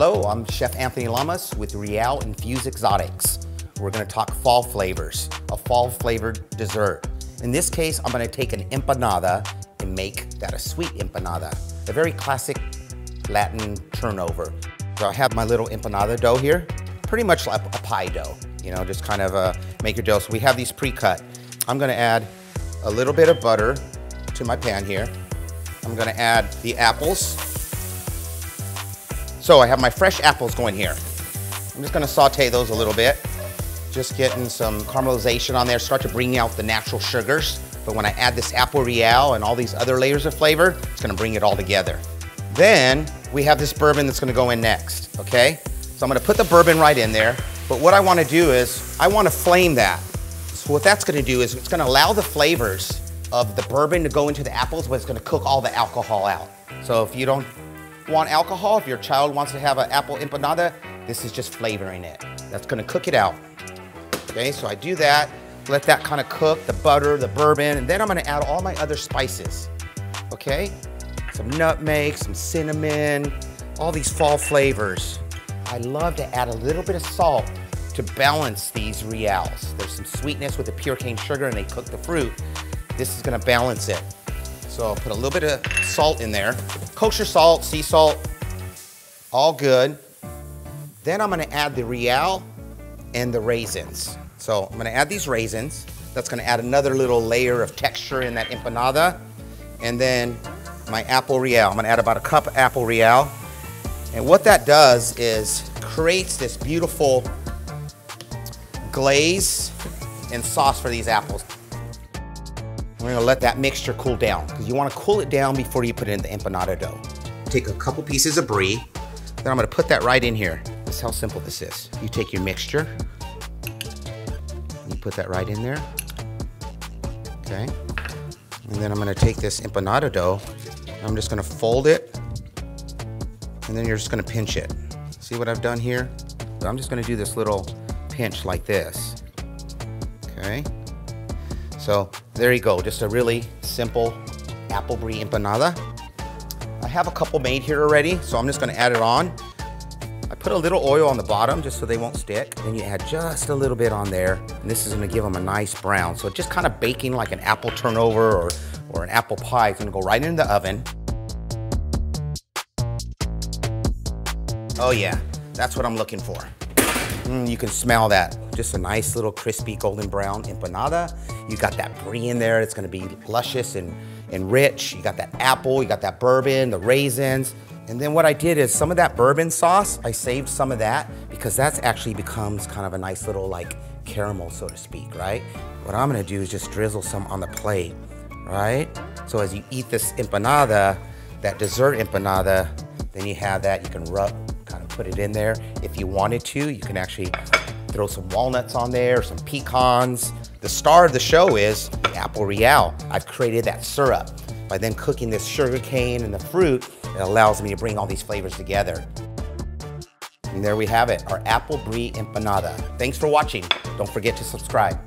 Hello, I'm Chef Anthony Lamas with Reàl Infused Exotics. We're gonna talk fall flavors, a fall flavored dessert. In this case, I'm gonna take an empanada and make that a sweet empanada, a very classic Latin turnover. So I have my little empanada dough here, pretty much like a pie dough, you know, just kind of make your dough. So we have these pre-cut. I'm gonna add a little bit of butter to my pan here. I'm gonna add the apples. So I have my fresh apples going here. I'm just gonna saute those a little bit. Just getting some caramelization on there, start to bring out the natural sugars. But when I add this Apple Reàl and all these other layers of flavor, it's gonna bring it all together. Then we have this bourbon that's gonna go in next, okay? So I'm gonna put the bourbon right in there, but what I wanna do is, I wanna flame that. So what that's gonna do is, it's gonna allow the flavors of the bourbon to go into the apples, but it's gonna cook all the alcohol out. So if you don't want alcohol, if your child wants to have an apple empanada, this is just flavoring it. That's gonna cook it out. Okay, so I do that, let that kind of cook, the butter, the bourbon, and then I'm gonna add all my other spices, okay? Some nutmeg, some cinnamon, all these fall flavors. I love to add a little bit of salt to balance these Reàls. There's some sweetness with the pure cane sugar and they cook the fruit. This is gonna balance it. So I'll put a little bit of salt in there. Kosher salt, sea salt, all good. Then I'm gonna add the Reàl and the raisins. So I'm gonna add these raisins. That's gonna add another little layer of texture in that empanada. And then my Apple Reàl. I'm gonna add about a cup of Apple Reàl. And what that does is creates this beautiful glaze and sauce for these apples. We're gonna let that mixture cool down because you wanna cool it down before you put it in the empanada dough. Take a couple pieces of brie, then I'm gonna put that right in here. This is how simple this is. You take your mixture, you put that right in there, okay? And then I'm gonna take this empanada dough, I'm just gonna fold it, and then you're just gonna pinch it. See what I've done here? So I'm just gonna do this little pinch like this, okay? So there you go, just a really simple Apple Brie Empanada. I have a couple made here already, so I'm just gonna add it on. I put a little oil on the bottom just so they won't stick. Then you add just a little bit on there, and this is gonna give them a nice brown. So just kind of baking like an apple turnover or an apple pie. It's gonna go right in the oven. Oh yeah, that's what I'm looking for. You can smell that. Just a nice little crispy golden brown empanada. You got that brie in there. It's gonna be luscious and rich. You got that apple, you got that bourbon, the raisins. And then what I did is some of that bourbon sauce, I saved some of that because that's actually becomes kind of a nice little like caramel, so to speak, right? What I'm gonna do is just drizzle some on the plate, right? So as you eat this empanada, that dessert empanada, then you have that, you can kind of put it in there. If you wanted to, you can actually throw some walnuts on there, some pecans. The star of the show is the Apple Reàl. I've created that syrup. By then cooking this sugar cane and the fruit, it allows me to bring all these flavors together. And there we have it, our Apple Brie Empanada. Thanks for watching. Don't forget to subscribe.